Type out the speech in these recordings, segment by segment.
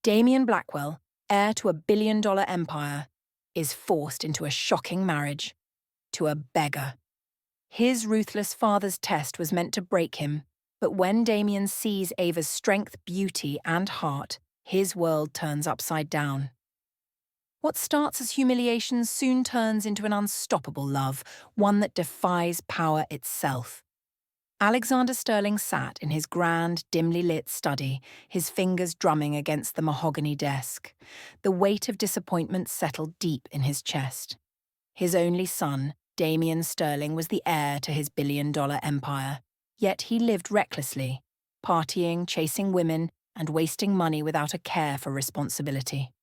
Damien Blackwell, heir to a billion-dollar empire, is forced into a shocking marriage to a beggar. His ruthless father's test was meant to break him, but when Damien sees Ava's strength, beauty, and heart, his world turns upside down. What starts as humiliation soon turns into an unstoppable love, one that defies power itself. Alexander Sterling sat in his grand, dimly lit study, his fingers drumming against the mahogany desk. The weight of disappointment settled deep in his chest. His only son, Damien Sterling, was the heir to his billion-dollar empire, yet he lived recklessly, partying, chasing women, and wasting money without a care for responsibility.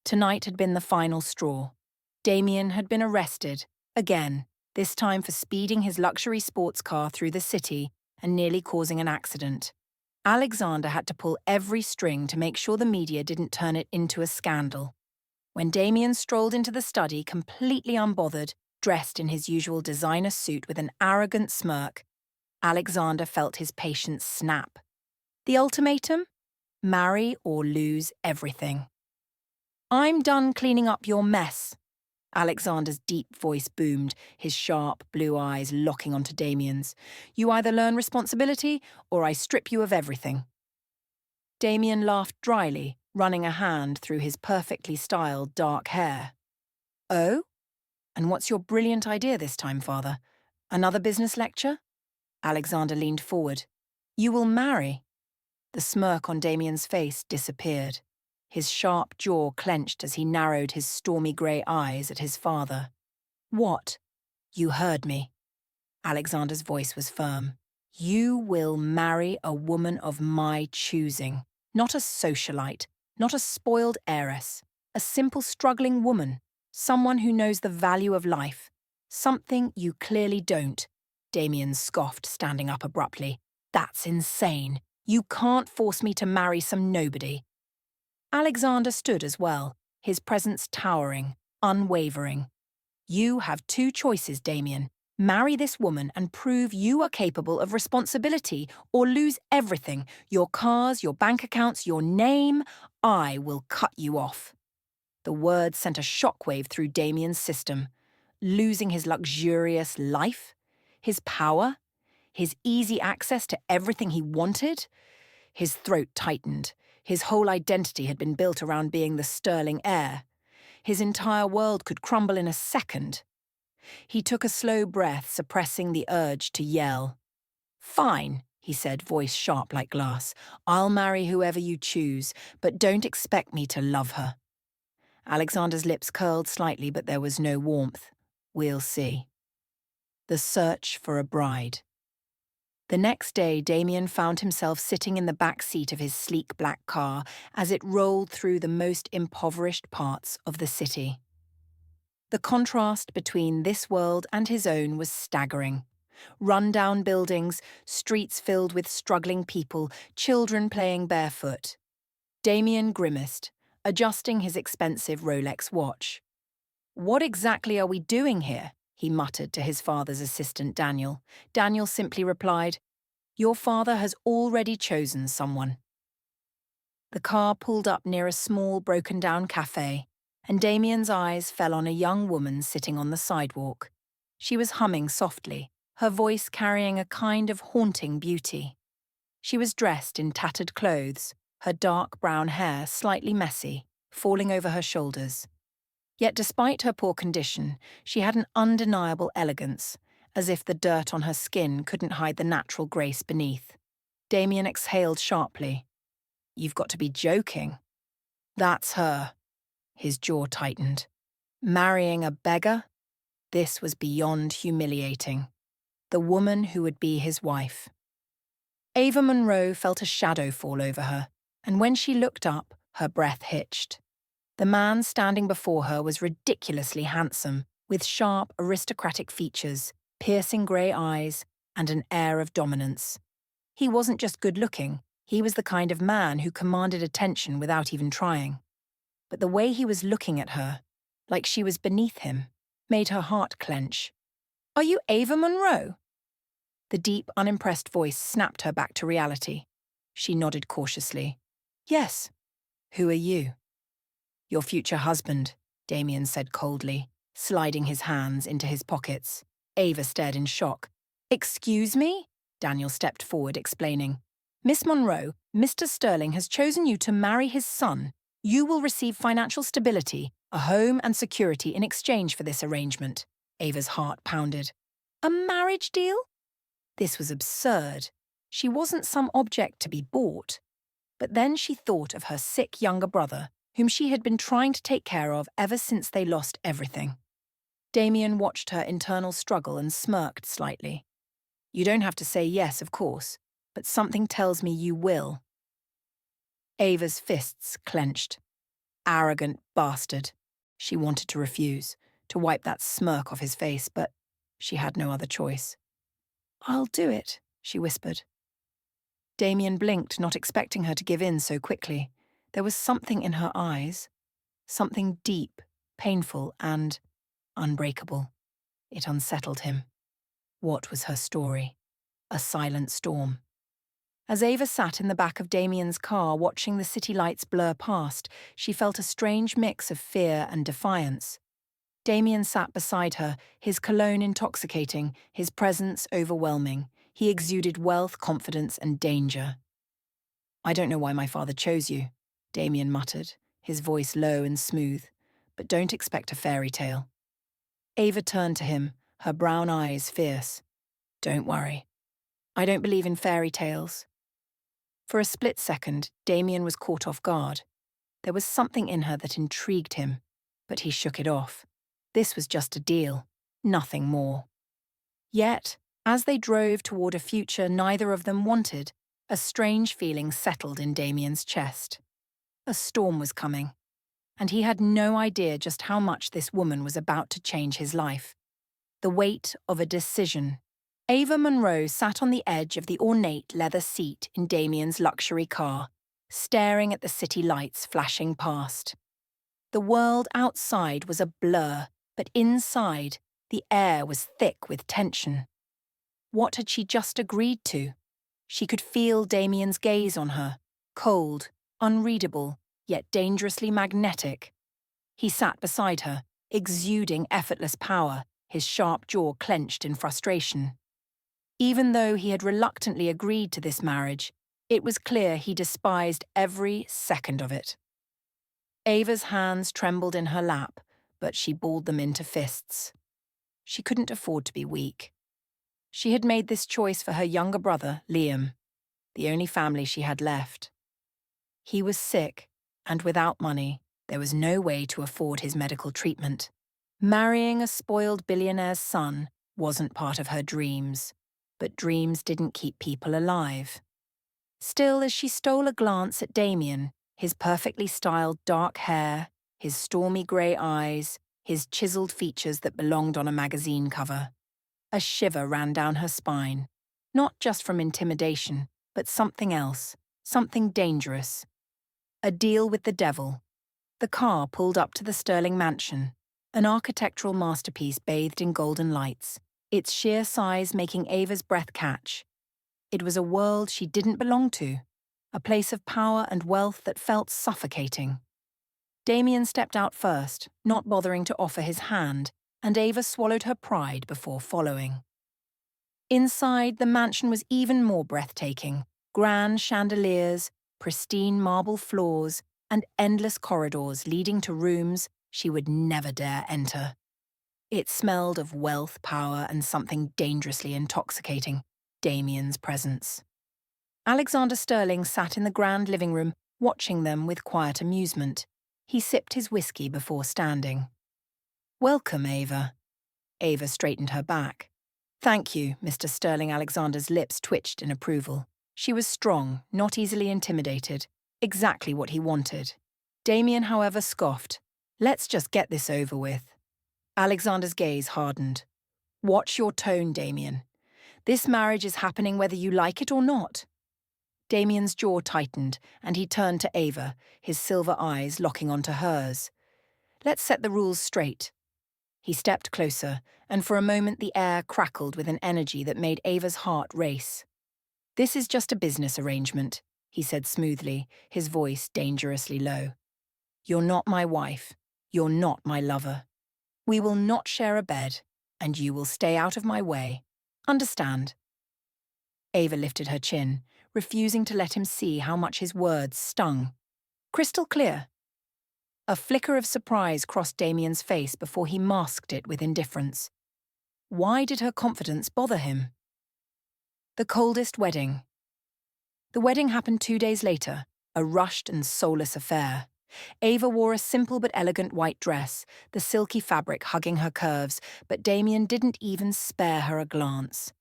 Tonight had been the final straw. Damien had been arrested, again, this time for speeding his luxury sports car through the city and nearly causing an accident. Alexander had to pull every string to make sure the media didn't turn it into a scandal. When Damien strolled into the study, completely unbothered, dressed in his usual designer suit with an arrogant smirk, Alexander felt his patience snap. The ultimatum? Marry or lose everything. "I'm done cleaning up your mess," Alexander's deep voice boomed, his sharp blue eyes locking onto Damien's. "You either learn responsibility, or I strip you of everything." Damien laughed dryly, running a hand through his perfectly styled dark hair. "Oh? And what's your brilliant idea this time, father? Another business lecture?" Alexander leaned forward. "You will marry." The smirk on Damien's face disappeared. His sharp jaw clenched as he narrowed his stormy grey eyes at his father. "What?" "You heard me." Alexander's voice was firm. "You will marry a woman of my choosing. Not a socialite, not a spoiled heiress. A simple struggling woman. Someone who knows the value of life. Something you clearly don't." Damien scoffed, standing up abruptly. "That's insane. You can't force me to marry some nobody." Alexander stood as well, his presence towering, unwavering. "You have two choices, Damien. Marry this woman and prove you are capable of responsibility, or lose everything, your cars, your bank accounts, your name. I will cut you off." The words sent a shockwave through Damien's system. Losing his luxurious life? His power? His easy access to everything he wanted? His throat tightened. His whole identity had been built around being the Sterling heir. His entire world could crumble in a second. He took a slow breath, suppressing the urge to yell. "Fine," he said, voice sharp like glass. "I'll marry whoever you choose, but don't expect me to love her." Alexander's lips curled slightly, but there was no warmth. "We'll see." The search for a bride. The next day, Damien found himself sitting in the back seat of his sleek black car as it rolled through the most impoverished parts of the city. The contrast between this world and his own was staggering. Run-down buildings, streets filled with struggling people, children playing barefoot. Damien grimaced, adjusting his expensive Rolex watch. "What exactly are we doing here?" he muttered to his father's assistant, Daniel. Daniel simply replied, "Your father has already chosen someone." The car pulled up near a small, broken-down cafe, and Damien's eyes fell on a young woman sitting on the sidewalk. She was humming softly, her voice carrying a kind of haunting beauty. She was dressed in tattered clothes, her dark brown hair slightly messy, falling over her shoulders. Yet despite her poor condition, she had an undeniable elegance, as if the dirt on her skin couldn't hide the natural grace beneath. Damien exhaled sharply. "You've got to be joking." "That's her." His jaw tightened. Marrying a beggar? This was beyond humiliating. The woman who would be his wife. Ava Monroe felt a shadow fall over her, and when she looked up, her breath hitched. The man standing before her was ridiculously handsome, with sharp, aristocratic features, piercing grey eyes, and an air of dominance. He wasn't just good-looking, he was the kind of man who commanded attention without even trying. But the way he was looking at her, like she was beneath him, made her heart clench. "Are you Ava Monroe?" The deep, unimpressed voice snapped her back to reality. She nodded cautiously. "Yes." Who are you? Your future husband, Damien said coldly, sliding his hands into his pockets. Ava stared in shock. Excuse me? Daniel stepped forward, explaining. Miss Monroe, Mr. Sterling has chosen you to marry his son. You will receive financial stability, a home and security in exchange for this arrangement. Ava's heart pounded. A marriage deal? This was absurd. She wasn't some object to be bought. But then she thought of her sick younger brother, whom she had been trying to take care of ever since they lost everything. Damien watched her internal struggle and smirked slightly. You don't have to say yes, of course, but something tells me you will. Ava's fists clenched. Arrogant bastard. She wanted to refuse, to wipe that smirk off his face, but she had no other choice. I'll do it, she whispered. Damien blinked, not expecting her to give in so quickly. There was something in her eyes, something deep, painful, and unbreakable. It unsettled him. What was her story? A silent storm. As Ava sat in the back of Damien's car watching the city lights blur past, she felt a strange mix of fear and defiance. Damien sat beside her, his cologne intoxicating, his presence overwhelming. He exuded wealth, confidence, and danger. I don't know why my father chose you, Damien muttered, his voice low and smooth, but don't expect a fairy tale. Ava turned to him, her brown eyes fierce. Don't worry. I don't believe in fairy tales. For a split second, Damien was caught off guard. There was something in her that intrigued him, but he shook it off. This was just a deal, nothing more. Yet, as they drove toward a future neither of them wanted, a strange feeling settled in Damien's chest. A storm was coming, and he had no idea just how much this woman was about to change his life. The weight of a decision. Ava Monroe sat on the edge of the ornate leather seat in Damien's luxury car, staring at the city lights flashing past. The world outside was a blur, but inside, the air was thick with tension. What had she just agreed to? She could feel Damien's gaze on her, cold, unreadable, yet dangerously magnetic. He sat beside her, exuding effortless power, his sharp jaw clenched in frustration. Even though he had reluctantly agreed to this marriage, it was clear he despised every second of it. Ava's hands trembled in her lap, but she balled them into fists. She couldn't afford to be weak. She had made this choice for her younger brother, Liam, the only family she had left. He was sick, and without money, there was no way to afford his medical treatment. Marrying a spoiled billionaire's son wasn't part of her dreams, but dreams didn't keep people alive. Still, as she stole a glance at Damien, his perfectly styled dark hair, his stormy grey eyes, his chiseled features that belonged on a magazine cover, a shiver ran down her spine, not just from intimidation, but something else, something dangerous. A deal with the devil. The car pulled up to the Sterling mansion, an architectural masterpiece bathed in golden lights, its sheer size making Ava's breath catch. It was a world she didn't belong to, a place of power and wealth that felt suffocating. Damien stepped out first, not bothering to offer his hand, and Ava swallowed her pride before following. Inside, the mansion was even more breathtaking. Grand chandeliers, pristine marble floors, and endless corridors leading to rooms she would never dare enter. It smelled of wealth, power, and something dangerously intoxicating, Damien's presence. Alexander Sterling sat in the grand living room, watching them with quiet amusement. He sipped his whiskey before standing. Welcome, Ava. Ava straightened her back. Thank you, Mr. Sterling. Alexander's lips twitched in approval. She was strong, not easily intimidated, exactly what he wanted. Damien, however, scoffed. Let's just get this over with. Alexander's gaze hardened. Watch your tone, Damien. This marriage is happening whether you like it or not. Damien's jaw tightened, and he turned to Ava, his silver eyes locking onto hers. Let's set the rules straight. He stepped closer, and for a moment the air crackled with an energy that made Ava's heart race. This is just a business arrangement. he said smoothly, his voice dangerously low. "You're not my wife. You're not my lover. We will not share a bed, and you will stay out of my way. Understand?" Ava lifted her chin, refusing to let him see how much his words stung. Crystal clear. A flicker of surprise crossed Damien's face before he masked it with indifference. Why did her confidence bother him? The coldest wedding. The wedding happened 2 days later, a rushed and soulless affair. Ava wore a simple but elegant white dress, the silky fabric hugging her curves, but Damien didn't even spare her a glance.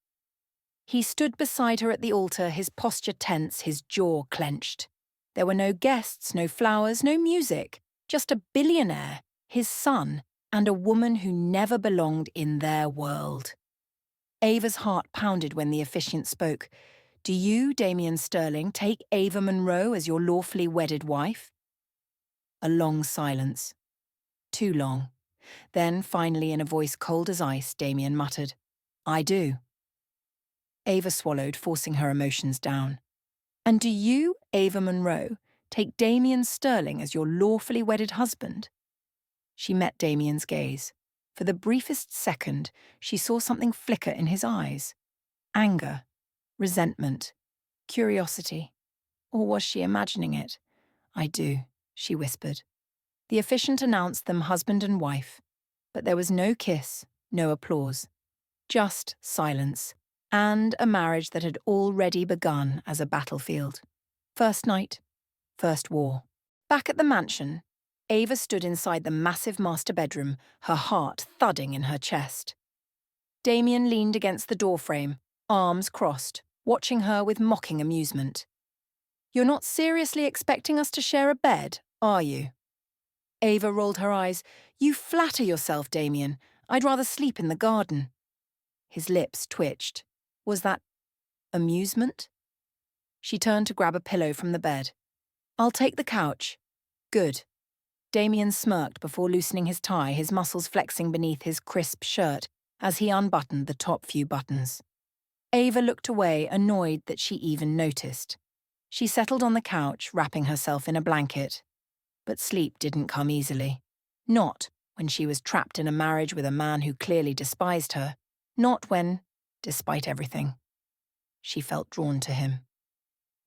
He stood beside her at the altar, his posture tense, his jaw clenched. There were no guests, no flowers, no music, just a billionaire, his son, and a woman who never belonged in their world. Ava's heart pounded when the officiant spoke. "Do you, Damien Sterling, take Ava Monroe as your lawfully wedded wife?" A long silence. Too long. Then, finally, in a voice cold as ice, Damien muttered, "I do." Ava swallowed, forcing her emotions down. "And do you, Ava Monroe, take Damien Sterling as your lawfully wedded husband?" She met Damien's gaze. For the briefest second, she saw something flicker in his eyes. Anger, resentment, curiosity. Or was she imagining it? "I do," she whispered. The officiant announced them husband and wife, but there was no kiss, no applause. Just silence, and a marriage that had already begun as a battlefield. First night, first war. Back at the mansion, Ava stood inside the massive master bedroom, her heart thudding in her chest. Damien leaned against the doorframe, arms crossed, watching her with mocking amusement. "You're not seriously expecting us to share a bed, are you?" Ava rolled her eyes. "You flatter yourself, Damien. I'd rather sleep in the garden." His lips twitched. Was that amusement? She turned to grab a pillow from the bed. "I'll take the couch." "Good." Damien smirked before loosening his tie, his muscles flexing beneath his crisp shirt as he unbuttoned the top few buttons. Ava looked away, annoyed that she even noticed. She settled on the couch, wrapping herself in a blanket. But sleep didn't come easily. Not when she was trapped in a marriage with a man who clearly despised her. Not when, despite everything, she felt drawn to him.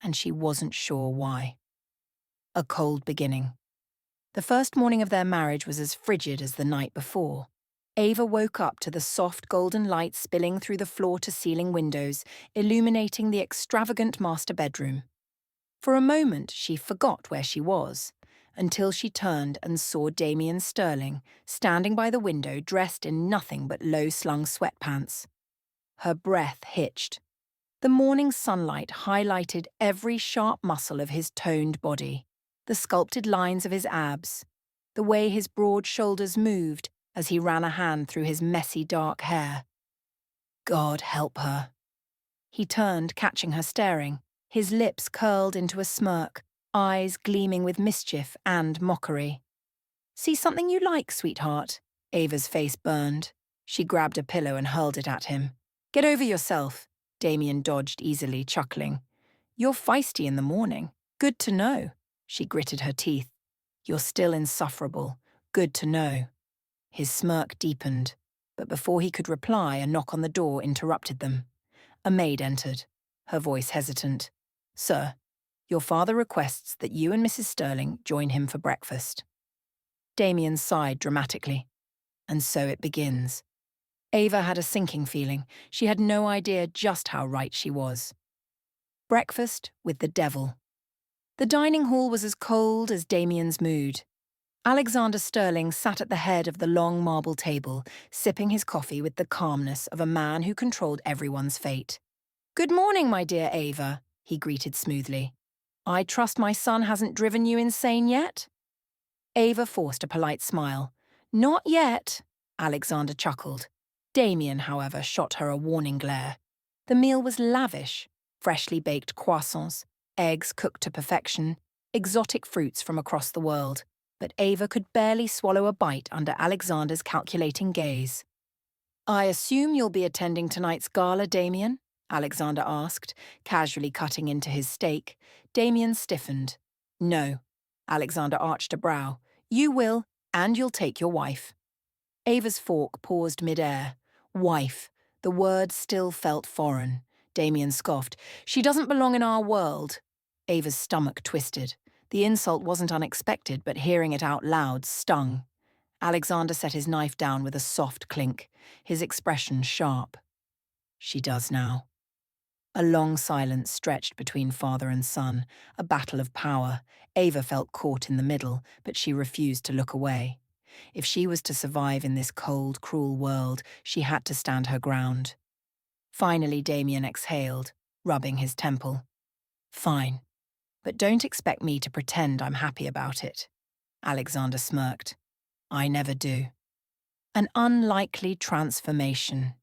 And she wasn't sure why. A cold beginning. The first morning of their marriage was as frigid as the night before. Ava woke up to the soft golden light spilling through the floor-to-ceiling windows, illuminating the extravagant master bedroom. For a moment, she forgot where she was, until she turned and saw Damien Sterling standing by the window dressed in nothing but low-slung sweatpants. Her breath hitched. The morning sunlight highlighted every sharp muscle of his toned body, the sculpted lines of his abs, the way his broad shoulders moved as he ran a hand through his messy dark hair. God help her. He turned, catching her staring, his lips curled into a smirk, eyes gleaming with mischief and mockery. "See something you like, sweetheart?" Ava's face burned. She grabbed a pillow and hurled it at him. "Get over yourself." Damien dodged easily, chuckling. "You're feisty in the morning. Good to know." She gritted her teeth. "You're still insufferable. Good to know." His smirk deepened, but before he could reply, a knock on the door interrupted them. A maid entered, her voice hesitant. "Sir, your father requests that you and Mrs. Sterling join him for breakfast." Damien sighed dramatically. And so it begins. Ava had a sinking feeling. She had no idea just how right she was. Breakfast with the devil. The dining hall was as cold as Damien's mood. Alexander Sterling sat at the head of the long marble table, sipping his coffee with the calmness of a man who controlled everyone's fate. "Good morning, my dear Ava," he greeted smoothly. "I trust my son hasn't driven you insane yet?" Ava forced a polite smile. "Not yet," Alexander chuckled. Damien, however, shot her a warning glare. The meal was lavish, freshly baked croissants, eggs cooked to perfection, exotic fruits from across the world, but Ava could barely swallow a bite under Alexander's calculating gaze. "I assume you'll be attending tonight's gala, Damien?" Alexander asked, casually cutting into his steak. Damien stiffened. No. Alexander arched a brow. You will, and you'll take your wife. Ava's fork paused mid-air. Wife. The word still felt foreign. Damien scoffed. She doesn't belong in our world. Ava's stomach twisted. The insult wasn't unexpected, but hearing it out loud stung. Alexander set his knife down with a soft clink, his expression sharp. She does now. A long silence stretched between father and son, a battle of power. Ava felt caught in the middle, but she refused to look away. If she was to survive in this cold, cruel world, she had to stand her ground. Finally, Damien exhaled, rubbing his temple. Fine, but don't expect me to pretend I'm happy about it. Alexander smirked. I never do. An unlikely transformation.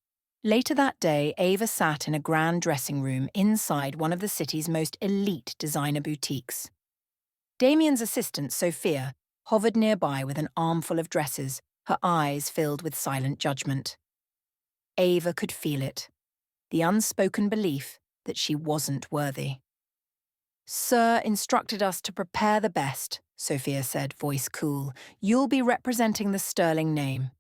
Later that day, Ava sat in a grand dressing room inside one of the city's most elite designer boutiques. Damien's assistant, Sophia, hovered nearby with an armful of dresses, her eyes filled with silent judgment. Ava could feel it, the unspoken belief that she wasn't worthy. Sir instructed us to prepare the best, Sophia said, voice cool. You'll be representing the sterling name.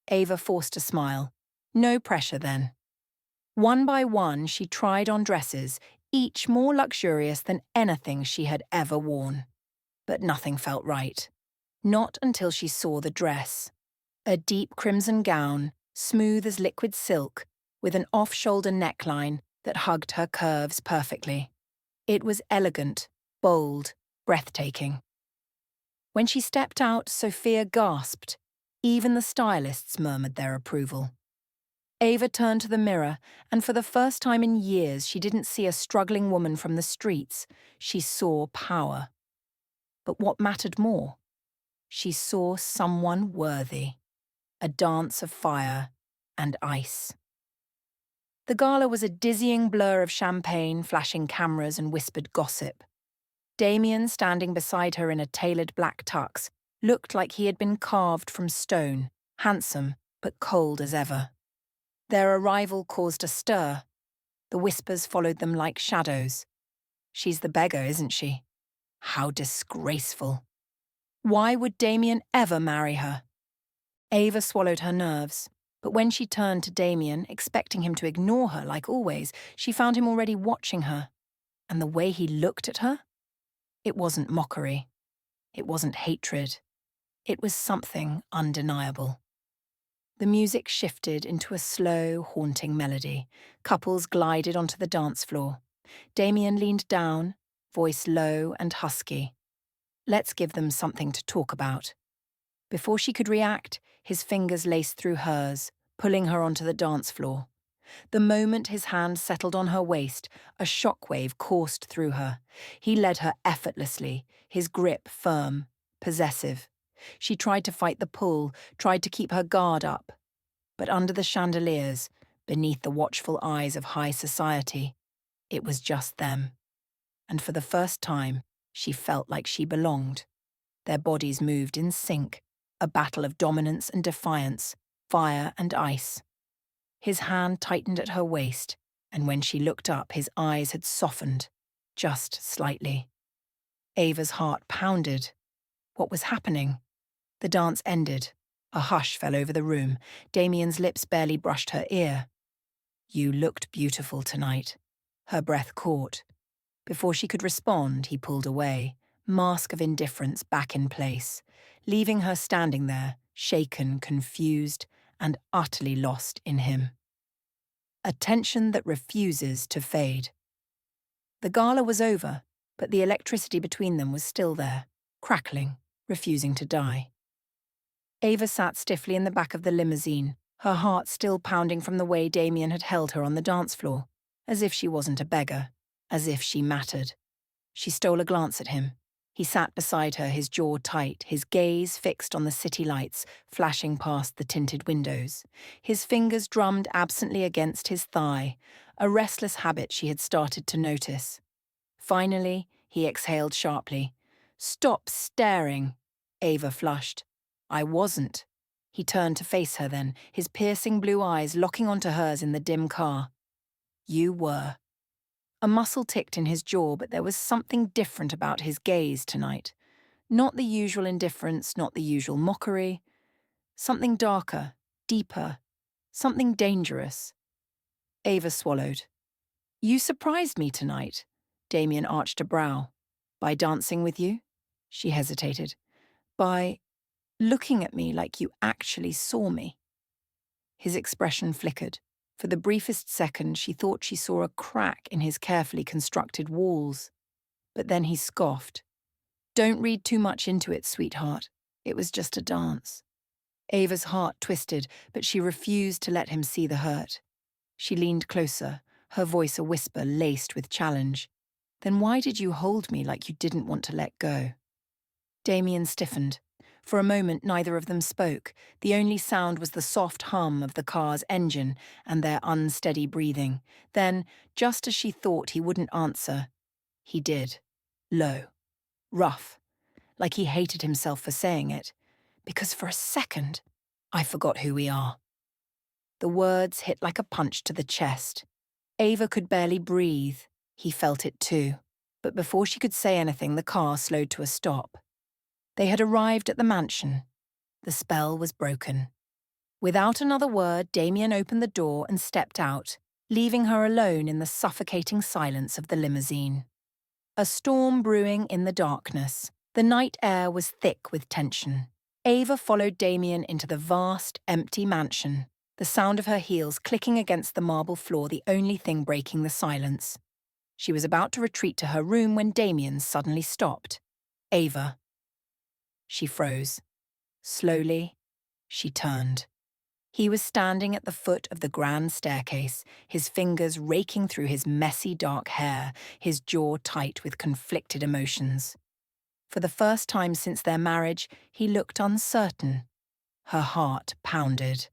Ava forced a smile. No pressure, then. One by one, she tried on dresses, each more luxurious than anything she had ever worn. But nothing felt right. Not until she saw the dress. A deep crimson gown, smooth as liquid silk, with an off-shoulder neckline that hugged her curves perfectly. It was elegant, bold, breathtaking. When she stepped out, Sophia gasped. Even the stylists murmured their approval. Ava turned to the mirror, and for the first time in years, she didn't see a struggling woman from the streets. She saw power. But what mattered more? She saw someone worthy. A dance of fire and ice. The gala was a dizzying blur of champagne, flashing cameras, and whispered gossip. Damien, standing beside her in a tailored black tux, looked like he had been carved from stone, handsome but cold as ever. Their arrival caused a stir. The whispers followed them like shadows. She's the beggar, isn't she? How disgraceful. Why would Damien ever marry her? Ava swallowed her nerves, but when she turned to Damien, expecting him to ignore her like always, she found him already watching her. And the way he looked at her? It wasn't mockery. It wasn't hatred. It was something undeniable. The music shifted into a slow, haunting melody. Couples glided onto the dance floor. Damien leaned down, voice low and husky. Let's give them something to talk about. Before she could react, his fingers laced through hers, pulling her onto the dance floor. The moment his hand settled on her waist, a shockwave coursed through her. He led her effortlessly, his grip firm, possessive. She tried to fight the pull, tried to keep her guard up. But under the chandeliers, beneath the watchful eyes of high society, it was just them. And for the first time, she felt like she belonged. Their bodies moved in sync, a battle of dominance and defiance, fire and ice. His hand tightened at her waist, and when she looked up, his eyes had softened, just slightly. Ava's heart pounded. What was happening? The dance ended. A hush fell over the room. Damien's lips barely brushed her ear. You looked beautiful tonight. Her breath caught. Before she could respond, he pulled away, mask of indifference back in place, leaving her standing there, shaken, confused, and utterly lost in him. A tension that refuses to fade. The gala was over, but the electricity between them was still there, crackling, refusing to die. Ava sat stiffly in the back of the limousine, her heart still pounding from the way Damien had held her on the dance floor, as if she wasn't a beggar, as if she mattered. She stole a glance at him. He sat beside her, his jaw tight, his gaze fixed on the city lights flashing past the tinted windows. His fingers drummed absently against his thigh, a restless habit she had started to notice. Finally, he exhaled sharply. Stop staring, Ava flushed. I wasn't. He turned to face her then, his piercing blue eyes locking onto hers in the dim car. You were. A muscle ticked in his jaw, but there was something different about his gaze tonight. Not the usual indifference, not the usual mockery. Something darker, deeper, something dangerous. Ava swallowed. You surprised me tonight. Damien arched a brow. By dancing with you? She hesitated. By looking at me like you actually saw me. His expression flickered. For the briefest second, she thought she saw a crack in his carefully constructed walls. But then he scoffed. Don't read too much into it, sweetheart. It was just a dance. Ava's heart twisted, but she refused to let him see the hurt. She leaned closer, her voice a whisper laced with challenge. Then why did you hold me like you didn't want to let go? Damien stiffened. For a moment, neither of them spoke. The only sound was the soft hum of the car's engine and their unsteady breathing. Then, just as she thought he wouldn't answer, he did. Low. Rough. Like he hated himself for saying it. Because for a second, I forgot who we are. The words hit like a punch to the chest. Ava could barely breathe. He felt it too. But before she could say anything, the car slowed to a stop. They had arrived at the mansion. The spell was broken. Without another word, Damien opened the door and stepped out, leaving her alone in the suffocating silence of the limousine. A storm brewing in the darkness. The night air was thick with tension. Ava followed Damien into the vast, empty mansion, the sound of her heels clicking against the marble floor the only thing breaking the silence. She was about to retreat to her room when Damien suddenly stopped. Ava. She froze. Slowly, she turned. He was standing at the foot of the grand staircase, his fingers raking through his messy dark hair, his jaw tight with conflicted emotions. For the first time since their marriage, he looked uncertain. Her heart pounded.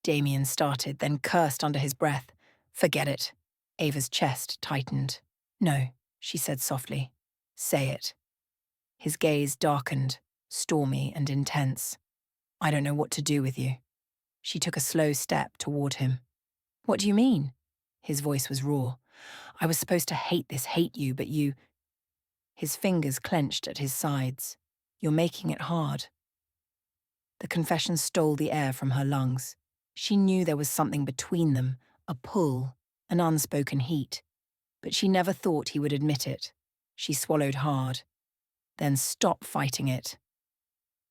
Damien started, then cursed under his breath. Forget it. Ava's chest tightened. No, she said softly. Say it. His gaze darkened, stormy and intense. I don't know what to do with you. She took a slow step toward him. What do you mean? His voice was raw. I was supposed to hate you, but you... His fingers clenched at his sides. You're making it hard. The confession stole the air from her lungs. She knew there was something between them, a pull, an unspoken heat. But she never thought he would admit it. She swallowed hard. Then stop fighting it.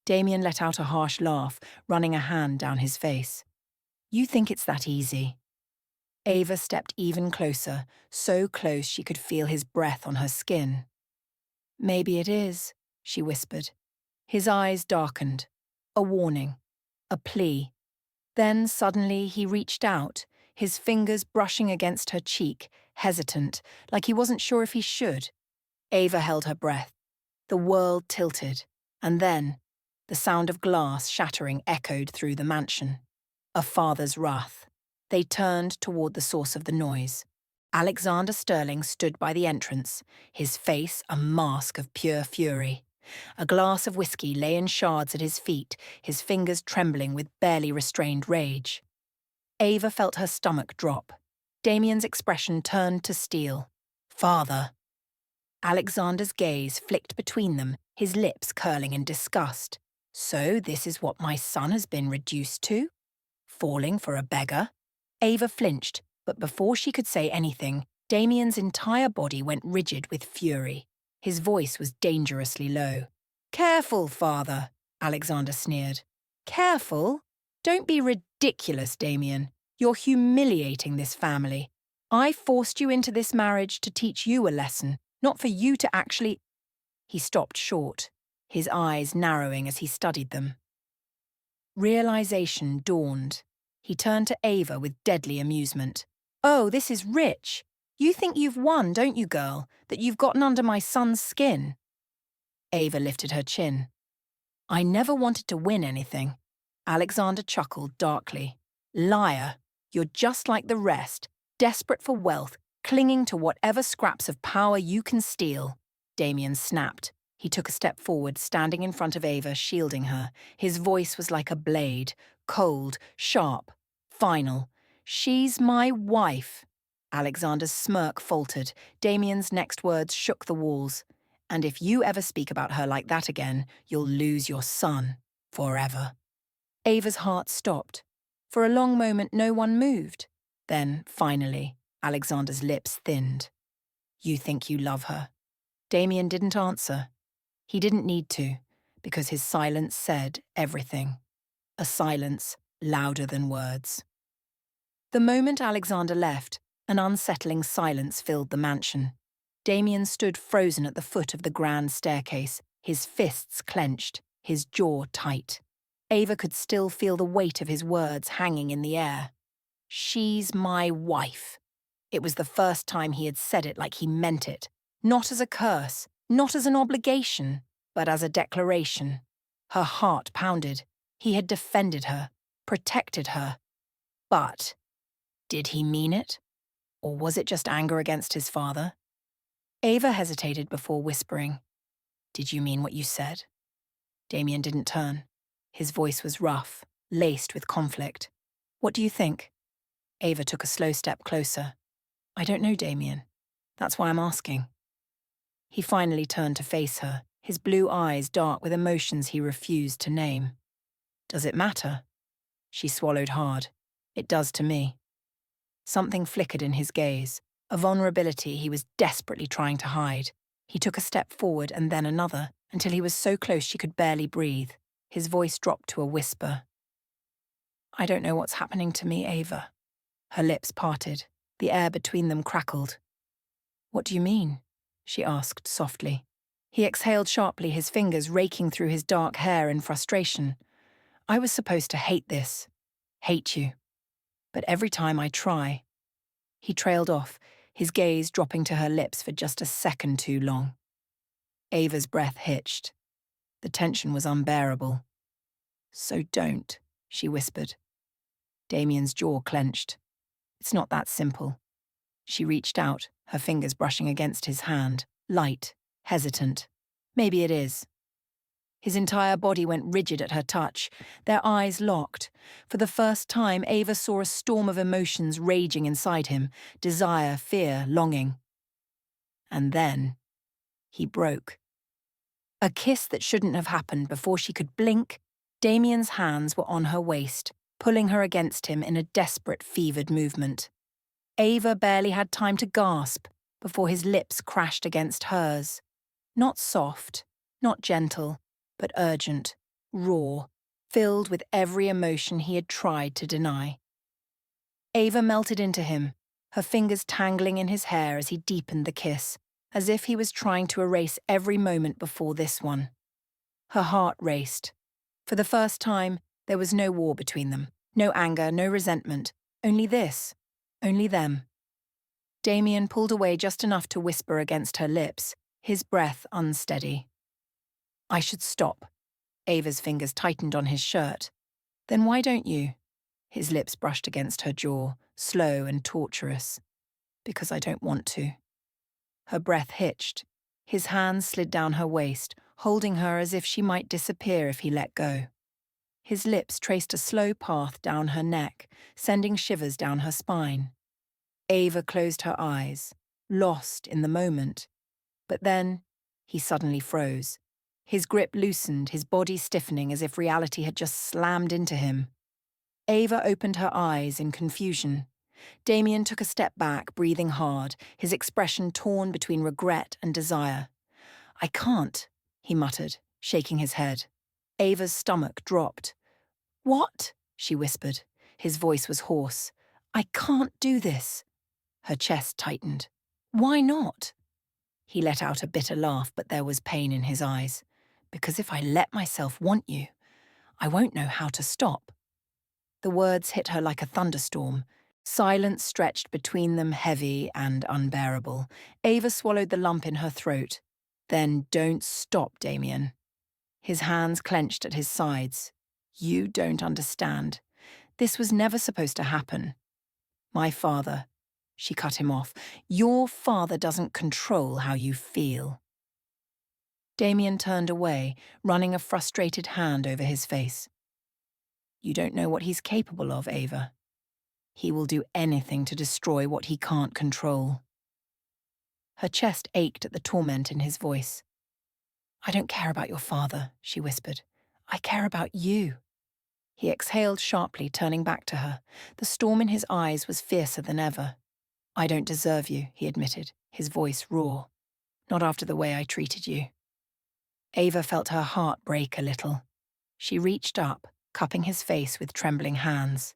Damien let out a harsh laugh, running a hand down his face. You think it's that easy. Ava stepped even closer, so close she could feel his breath on her skin. Maybe it is, she whispered. His eyes darkened. A warning. A plea. Then suddenly he reached out, his fingers brushing against her cheek, hesitant, like he wasn't sure if he should. Ava held her breath. The world tilted, and then the sound of glass shattering echoed through the mansion. A father's wrath. They turned toward the source of the noise. Alexander Sterling stood by the entrance, his face a mask of pure fury. A glass of whiskey lay in shards at his feet, his fingers trembling with barely restrained rage. Ava felt her stomach drop. Damien's expression turned to steel. Father. Alexander's gaze flicked between them, his lips curling in disgust. So this is what my son has been reduced to? Falling for a beggar? Ava flinched, but before she could say anything, Damien's entire body went rigid with fury. His voice was dangerously low. Careful, father, Alexander sneered. Careful? Don't be ridiculous, Damien. You're humiliating this family. I forced you into this marriage to teach you a lesson, not for you to actually... He stopped short, his eyes narrowing as he studied them. Realization dawned. He turned to Ava with deadly amusement. Oh, this is rich. You think you've won, don't you, girl? That you've gotten under my son's skin? Ava lifted her chin. I never wanted to win anything. Alexander chuckled darkly. Liar. You're just like the rest, desperate for wealth, clinging to whatever scraps of power you can steal. Damien snapped. He took a step forward, standing in front of Ava, shielding her. His voice was like a blade, cold, sharp, final. She's my wife. Alexander's smirk faltered. Damien's next words shook the walls. And if you ever speak about her like that again, you'll lose your son. Forever. Ava's heart stopped. For a long moment, no one moved. Then, finally, Alexander's lips thinned. You think you love her? Damien didn't answer. He didn't need to, because his silence said everything. A silence louder than words. The moment Alexander left, an unsettling silence filled the mansion. Damien stood frozen at the foot of the grand staircase, his fists clenched, his jaw tight. Ava could still feel the weight of his words hanging in the air. She's my wife. It was the first time he had said it like he meant it. Not as a curse, not as an obligation, but as a declaration. Her heart pounded. He had defended her, protected her. But did he mean it? Or was it just anger against his father? Ava hesitated before whispering, Did you mean what you said? Damien didn't turn. His voice was rough, laced with conflict. What do you think? Ava took a slow step closer. I don't know, Damien. That's why I'm asking. He finally turned to face her, his blue eyes dark with emotions he refused to name. Does it matter? She swallowed hard. It does to me. Something flickered in his gaze, a vulnerability he was desperately trying to hide. He took a step forward and then another, until he was so close she could barely breathe. His voice dropped to a whisper. I don't know what's happening to me, Ava. Her lips parted. The air between them crackled. What do you mean? She asked softly. He exhaled sharply, his fingers raking through his dark hair in frustration. I was supposed to hate this. Hate you. But every time I try. He trailed off, his gaze dropping to her lips for just a second too long. Ava's breath hitched. The tension was unbearable. So don't, she whispered. Damien's jaw clenched. It's not that simple. She reached out, her fingers brushing against his hand, light, hesitant. Maybe it is. His entire body went rigid at her touch, their eyes locked. For the first time, Ava saw a storm of emotions raging inside him, desire, fear, longing. And then, he broke. A kiss that shouldn't have happened before she could blink. Damien's hands were on her waist, pulling her against him in a desperate, fevered movement. Ava barely had time to gasp before his lips crashed against hers. Not soft, not gentle, but urgent, raw, filled with every emotion he had tried to deny. Ava melted into him, her fingers tangling in his hair as he deepened the kiss, as if he was trying to erase every moment before this one. Her heart raced. For the first time, there was no war between them, no anger, no resentment, only this, only them. Damien pulled away just enough to whisper against her lips, his breath unsteady. I should stop. Ava's fingers tightened on his shirt. Then why don't you? His lips brushed against her jaw, slow and torturous. Because I don't want to. Her breath hitched. His hands slid down her waist, holding her as if she might disappear if he let go. His lips traced a slow path down her neck, sending shivers down her spine. Ava closed her eyes, lost in the moment. But then, he suddenly froze. His grip loosened, his body stiffening as if reality had just slammed into him. Ava opened her eyes in confusion. Damien took a step back, breathing hard, his expression torn between regret and desire. I can't, he muttered, shaking his head. Ava's stomach dropped. What? She whispered. His voice was hoarse. I can't do this. Her chest tightened. Why not? He let out a bitter laugh, but there was pain in his eyes. Because if I let myself want you, I won't know how to stop. The words hit her like a thunderstorm. Silence stretched between them, heavy and unbearable. Ava swallowed the lump in her throat. Then don't stop, Damien. His hands clenched at his sides. You don't understand. This was never supposed to happen. My father. She cut him off. Your father doesn't control how you feel. Damien turned away, running a frustrated hand over his face. You don't know what he's capable of, Ava. He will do anything to destroy what he can't control. Her chest ached at the torment in his voice. I don't care about your father, she whispered. I care about you. He exhaled sharply, turning back to her. The storm in his eyes was fiercer than ever. I don't deserve you, he admitted, his voice raw. Not after the way I treated you. Ava felt her heart break a little. She reached up, cupping his face with trembling hands.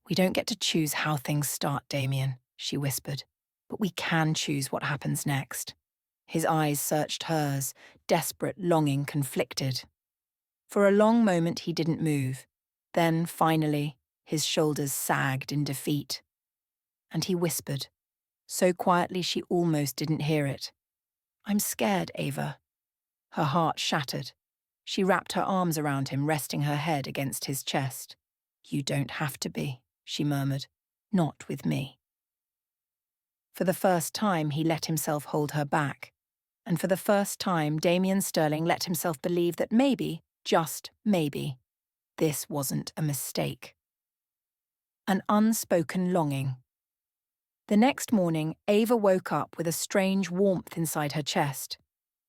We don't get to choose how things start, Damien, she whispered, but we can choose what happens next. His eyes searched hers, desperate, longing, conflicted. For a long moment he didn't move. Then, finally, his shoulders sagged in defeat. And he whispered, so quietly she almost didn't hear it. I'm scared, Ava. Her heart shattered. She wrapped her arms around him, resting her head against his chest. You don't have to be, she murmured. Not with me. For the first time, he let himself hold her back. And for the first time, Damien Sterling let himself believe that maybe, just maybe, this wasn't a mistake. An unspoken longing. The next morning, Ava woke up with a strange warmth inside her chest.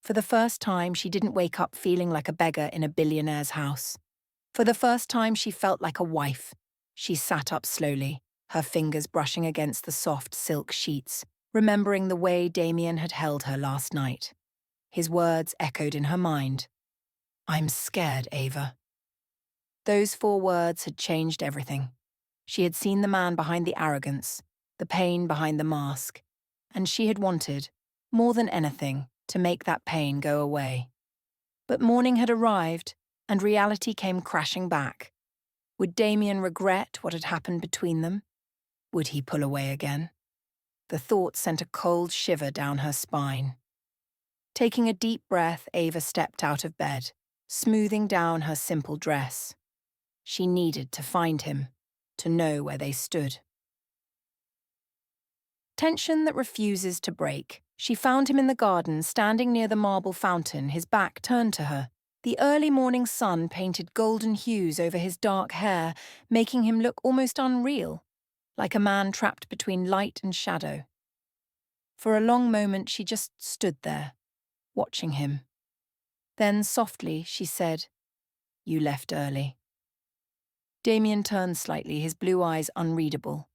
For the first time, she didn't wake up feeling like a beggar in a billionaire's house. For the first time, she felt like a wife. She sat up slowly, her fingers brushing against the soft silk sheets, remembering the way Damien had held her last night. His words echoed in her mind. I'm scared, Ava. Those 4 words had changed everything. She had seen the man behind the arrogance, the pain behind the mask, and she had wanted, more than anything, to make that pain go away. But morning had arrived, and reality came crashing back. Would Damien regret what had happened between them? Would he pull away again? The thought sent a cold shiver down her spine. Taking a deep breath, Ava stepped out of bed, smoothing down her simple dress. She needed to find him, to know where they stood. Tension that refuses to break. She found him in the garden, standing near the marble fountain, his back turned to her. The early morning sun painted golden hues over his dark hair, making him look almost unreal, like a man trapped between light and shadow. For a long moment she just stood there, watching him. Then softly she said, You left early. Damien turned slightly, his blue eyes unreadable.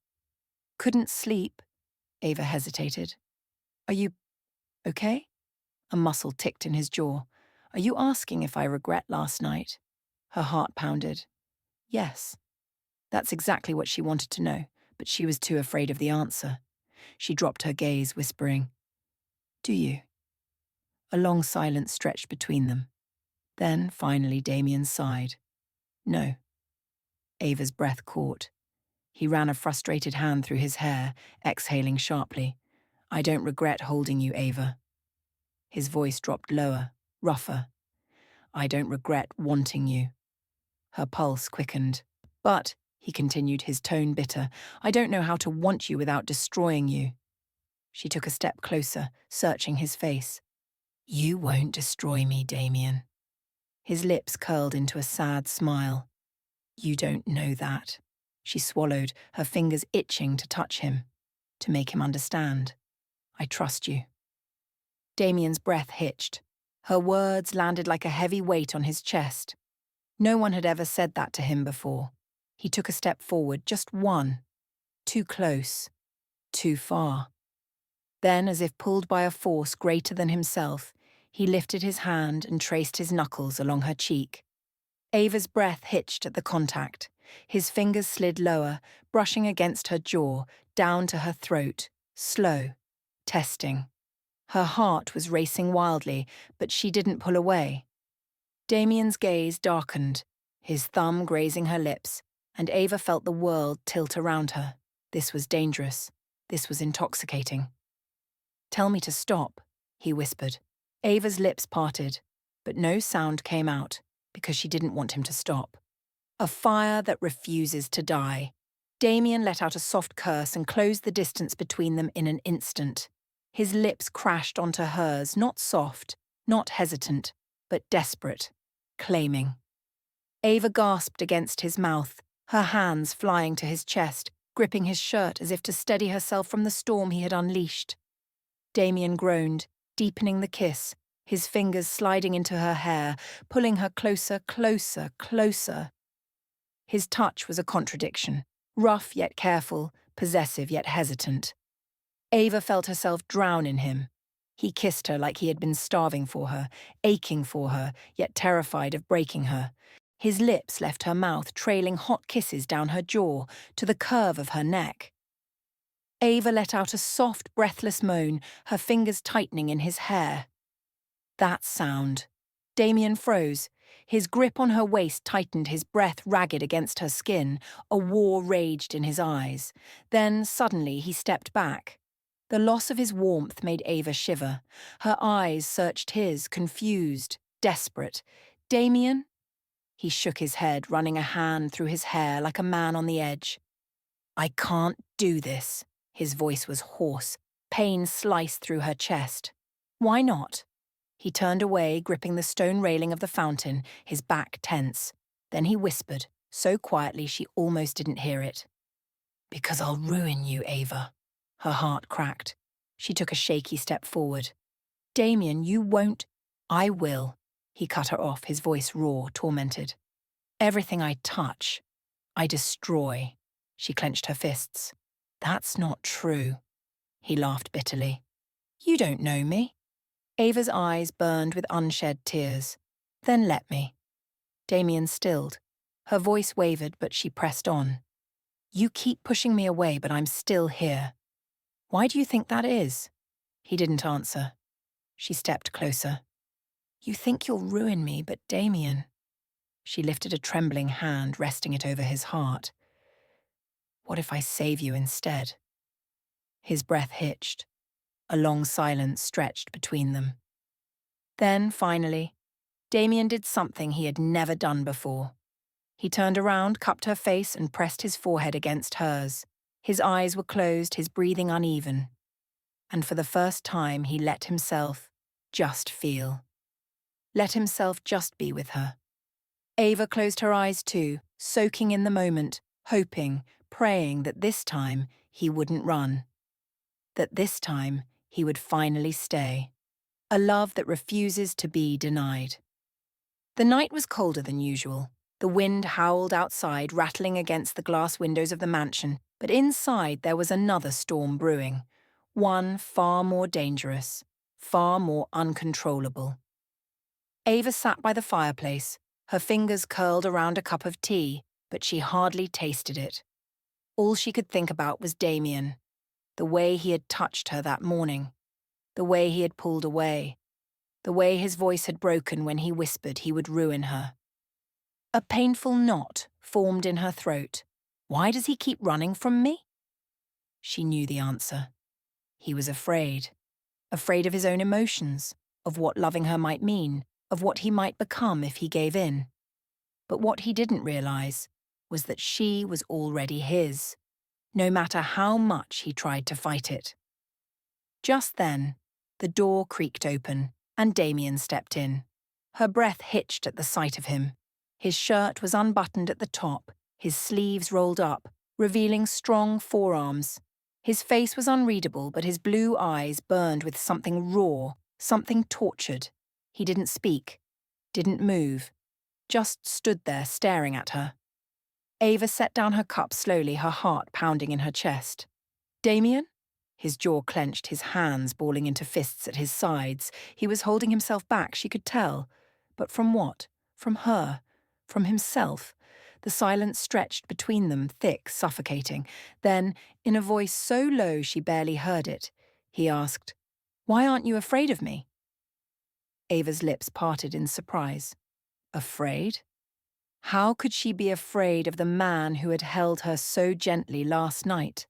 Couldn't sleep, Ava hesitated. Are you okay? A muscle ticked in his jaw. Are you asking if I regret last night? Her heart pounded. Yes. That's exactly what she wanted to know, but she was too afraid of the answer. She dropped her gaze, whispering, Do you? A long silence stretched between them. Then, finally, Damien sighed. No. Ava's breath caught. He ran a frustrated hand through his hair, exhaling sharply. I don't regret holding you, Ava. His voice dropped lower, rougher. I don't regret wanting you. Her pulse quickened. But, he continued, his tone bitter, I don't know how to want you without destroying you. She took a step closer, searching his face. You won't destroy me, Damien. His lips curled into a sad smile. You don't know that. She swallowed, her fingers itching to touch him, to make him understand. I trust you. Damien's breath hitched. Her words landed like a heavy weight on his chest. No one had ever said that to him before. He took a step forward, just one. Too close. Too far. Then, as if pulled by a force greater than himself, he lifted his hand and traced his knuckles along her cheek. Ava's breath hitched at the contact. His fingers slid lower, brushing against her jaw, down to her throat, slow, testing. Her heart was racing wildly, but she didn't pull away. Damien's gaze darkened, his thumb grazing her lips, and Ava felt the world tilt around her. This was dangerous. This was intoxicating. Tell me to stop, he whispered. Ava's lips parted, but no sound came out, because she didn't want him to stop. A fire that refuses to die. Damien let out a soft curse and closed the distance between them in an instant. His lips crashed onto hers, not soft, not hesitant, but desperate, claiming. Ava gasped against his mouth, her hands flying to his chest, gripping his shirt as if to steady herself from the storm he had unleashed. Damien groaned, deepening the kiss, his fingers sliding into her hair, pulling her closer, closer, closer. His touch was a contradiction, rough yet careful, possessive yet hesitant. Ava felt herself drown in him. He kissed her like he had been starving for her, aching for her, yet terrified of breaking her. His lips left her mouth trailing hot kisses down her jaw, to the curve of her neck. Ava let out a soft, breathless moan, her fingers tightening in his hair. That sound. Damien froze. His grip on her waist tightened, his breath ragged against her skin. A war raged in his eyes. Then, suddenly, he stepped back. The loss of his warmth made Ava shiver. Her eyes searched his, confused, desperate. Damien? He shook his head, running a hand through his hair like a man on the edge. I can't do this. His voice was hoarse. Pain sliced through her chest. Why not? He turned away, gripping the stone railing of the fountain, his back tense. Then he whispered, so quietly she almost didn't hear it. Because I'll ruin you, Ava. Her heart cracked. She took a shaky step forward. Damien, you won't. I will. He cut her off, his voice raw, tormented. Everything I touch, I destroy. She clenched her fists. That's not true. He laughed bitterly. You don't know me. Ava's eyes burned with unshed tears. Then let me. Damien stilled. Her voice wavered, but she pressed on. You keep pushing me away, but I'm still here. Why do you think that is? He didn't answer. She stepped closer. You think you'll ruin me, but Damien. She lifted a trembling hand, resting it over his heart. What if I save you instead? His breath hitched. A long silence stretched between them. Then, finally, Damien did something he had never done before. He turned around, cupped her face, and pressed his forehead against hers. His eyes were closed, his breathing uneven. And for the first time, he let himself just feel. Let himself just be with her. Ava closed her eyes too, soaking in the moment, hoping, praying that this time he wouldn't run. That this time he would finally stay. A love that refuses to be denied. The night was colder than usual. The wind howled outside, rattling against the glass windows of the mansion, but inside there was another storm brewing. One far more dangerous, far more uncontrollable. Ava sat by the fireplace, her fingers curled around a cup of tea, but she hardly tasted it. All she could think about was Damien, the way he had touched her that morning, the way he had pulled away, the way his voice had broken when he whispered he would ruin her. A painful knot formed in her throat. Why does he keep running from me? She knew the answer. He was afraid. Afraid of his own emotions, of what loving her might mean, of what he might become if he gave in. But what he didn't realize was that she was already his, no matter how much he tried to fight it. Just then, the door creaked open, and Damien stepped in. Her breath hitched at the sight of him. His shirt was unbuttoned at the top, his sleeves rolled up, revealing strong forearms. His face was unreadable, but his blue eyes burned with something raw, something tortured. He didn't speak, didn't move, just stood there staring at her. Ava set down her cup slowly, her heart pounding in her chest. Damien? His jaw clenched, his hands balling into fists at his sides. He was holding himself back, she could tell. But from what? From her? From himself? The silence stretched between them, thick, suffocating. Then, in a voice so low she barely heard it, he asked, Why aren't you afraid of me? Ava's lips parted in surprise. Afraid? How could she be afraid of the man who had held her so gently last night?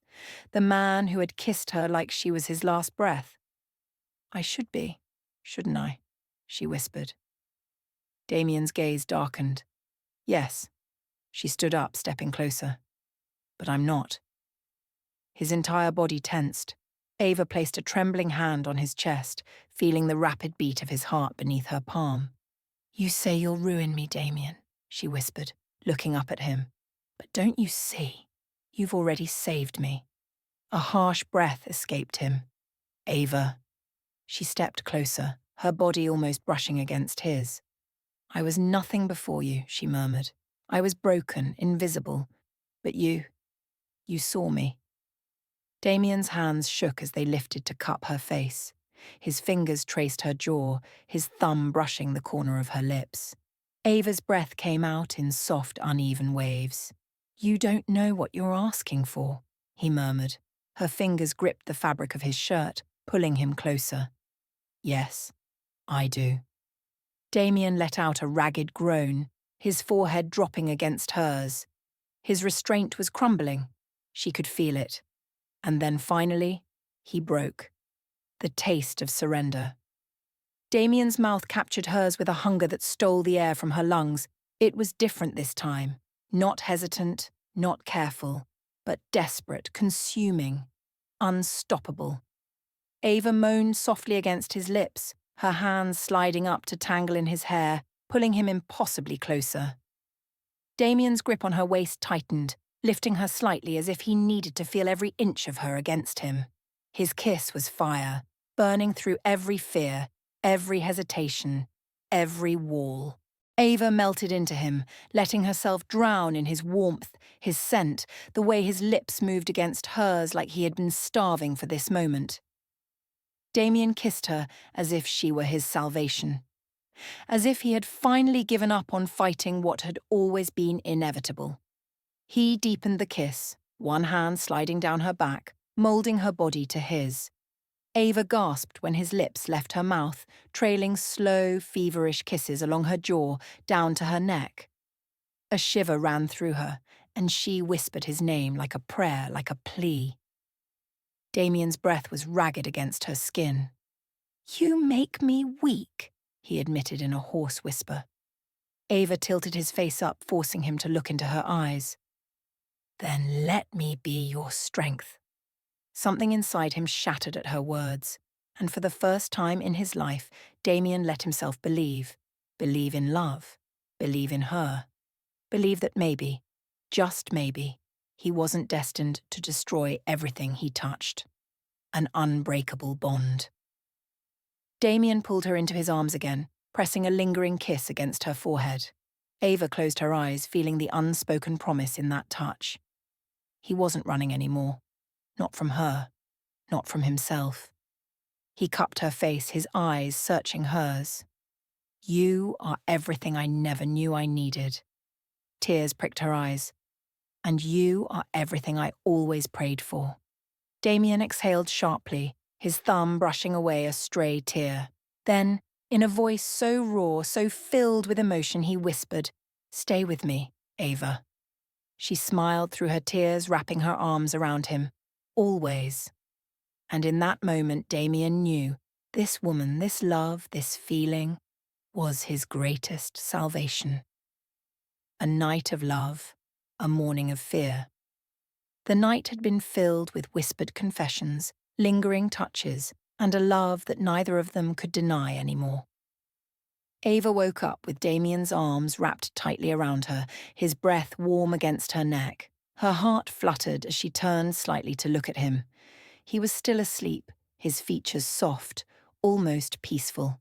The man who had kissed her like she was his last breath? I should be, shouldn't I? She whispered. Damien's gaze darkened. Yes. She stood up, stepping closer. But I'm not. His entire body tensed. Ava placed a trembling hand on his chest, feeling the rapid beat of his heart beneath her palm. You say you'll ruin me, Damien, she whispered, looking up at him. But don't you see? You've already saved me. A harsh breath escaped him. Ava. She stepped closer, her body almost brushing against his. I was nothing before you, she murmured. I was broken, invisible. But you saw me. Damien's hands shook as they lifted to cup her face. His fingers traced her jaw, his thumb brushing the corner of her lips. Ava's breath came out in soft, uneven waves. You don't know what you're asking for, he murmured. Her fingers gripped the fabric of his shirt, pulling him closer. Yes, I do. Damien let out a ragged groan, his forehead dropping against hers. His restraint was crumbling. She could feel it. And then finally, he broke. The taste of surrender. Damien's mouth captured hers with a hunger that stole the air from her lungs. It was different this time. Not hesitant, not careful, but desperate, consuming, unstoppable. Ava moaned softly against his lips, her hands sliding up to tangle in his hair, pulling him impossibly closer. Damien's grip on her waist tightened, lifting her slightly as if he needed to feel every inch of her against him. His kiss was fire, burning through every fear, every hesitation, every wall. Ava melted into him, letting herself drown in his warmth, his scent, the way his lips moved against hers like he had been starving for this moment. Damien kissed her as if she were his salvation. As if he had finally given up on fighting what had always been inevitable. He deepened the kiss, one hand sliding down her back, moulding her body to his. Ava gasped when his lips left her mouth, trailing slow, feverish kisses along her jaw, down to her neck. A shiver ran through her, and she whispered his name like a prayer, like a plea. Damien's breath was ragged against her skin. You make me weak, he admitted in a hoarse whisper. Ava tilted his face up, forcing him to look into her eyes. Then let me be your strength. Something inside him shattered at her words, and for the first time in his life, Damien let himself believe in love, believe in her, believe that maybe, just maybe, he wasn't destined to destroy everything he touched. An unbreakable bond. Damien pulled her into his arms again, pressing a lingering kiss against her forehead. Ava closed her eyes, feeling the unspoken promise in that touch. He wasn't running anymore. Not from her. Not from himself. He cupped her face, his eyes searching hers. You are everything I never knew I needed. Tears pricked her eyes. And you are everything I always prayed for. Damien exhaled sharply, his thumb brushing away a stray tear. Then, in a voice so raw, so filled with emotion, he whispered, Stay with me, Ava. She smiled through her tears, wrapping her arms around him. Always. And in that moment, Damien knew this woman, this love, this feeling was his greatest salvation. A night of love, a morning of fear. The night had been filled with whispered confessions, lingering touches, and a love that neither of them could deny anymore. Ava woke up with Damien's arms wrapped tightly around her, his breath warm against her neck. Her heart fluttered as she turned slightly to look at him. He was still asleep, his features soft, almost peaceful.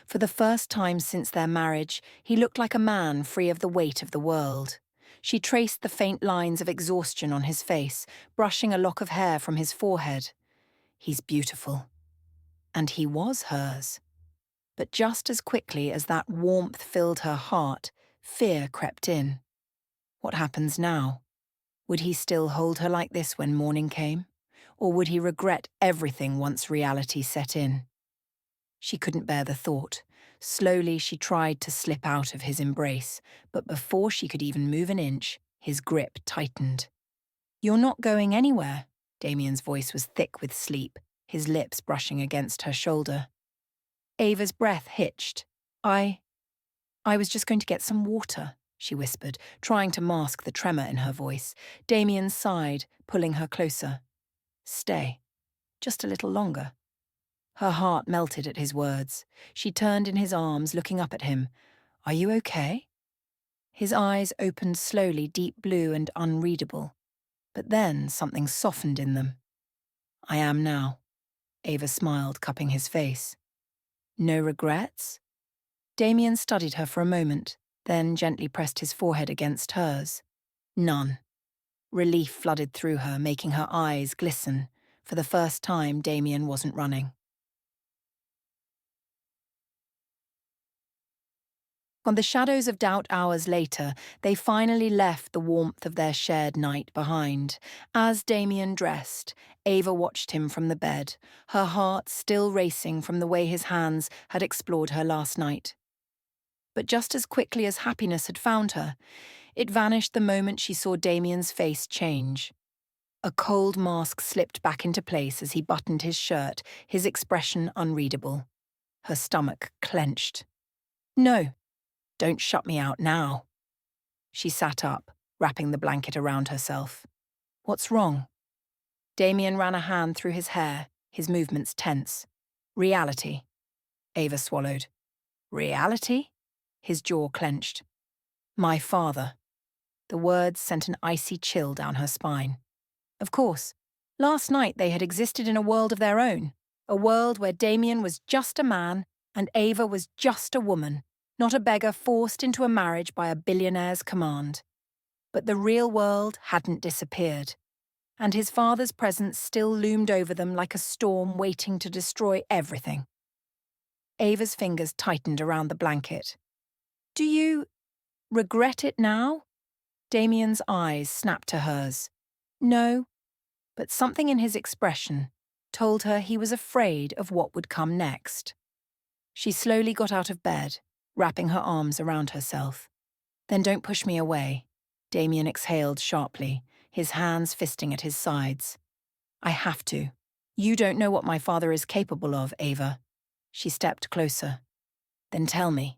For the first time since their marriage, he looked like a man free of the weight of the world. She traced the faint lines of exhaustion on his face, brushing a lock of hair from his forehead. He's beautiful. And he was hers. But just as quickly as that warmth filled her heart, fear crept in. What happens now? Would he still hold her like this when morning came? Or would he regret everything once reality set in? She couldn't bear the thought. Slowly she tried to slip out of his embrace, but before she could even move an inch, his grip tightened. You're not going anywhere. Damien's voice was thick with sleep, his lips brushing against her shoulder. Ava's breath hitched. I was just going to get some water, she whispered, trying to mask the tremor in her voice. Damien sighed, pulling her closer. Stay. Just a little longer. Her heart melted at his words. She turned in his arms, looking up at him. Are you okay? His eyes opened slowly, deep blue and unreadable. But then something softened in them. I am now, Ava smiled, cupping his face. No regrets? Damien studied her for a moment, then gently pressed his forehead against hers. None. Relief flooded through her, making her eyes glisten. For the first time, Damien wasn't running. On the shadows of doubt hours later, they finally left the warmth of their shared night behind. As Damien dressed, Ava watched him from the bed, her heart still racing from the way his hands had explored her last night. But just as quickly as happiness had found her, it vanished the moment she saw Damien's face change. A cold mask slipped back into place as he buttoned his shirt, his expression unreadable. Her stomach clenched. No. Don't shut me out now. She sat up, wrapping the blanket around herself. What's wrong? Damien ran a hand through his hair, his movements tense. Reality. Ava swallowed. Reality? His jaw clenched. My father. The words sent an icy chill down her spine. Of course, last night they had existed in a world of their own, a world where Damien was just a man and Ava was just a woman. Not a beggar forced into a marriage by a billionaire's command. But the real world hadn't disappeared, and his father's presence still loomed over them like a storm waiting to destroy everything. Ava's fingers tightened around the blanket. Do you regret it now? Damien's eyes snapped to hers. No, but something in his expression told her he was afraid of what would come next. She slowly got out of bed, wrapping her arms around herself. Then don't push me away, Damien exhaled sharply, his hands fisting at his sides. I have to. You don't know what my father is capable of, Ava. She stepped closer. Then tell me.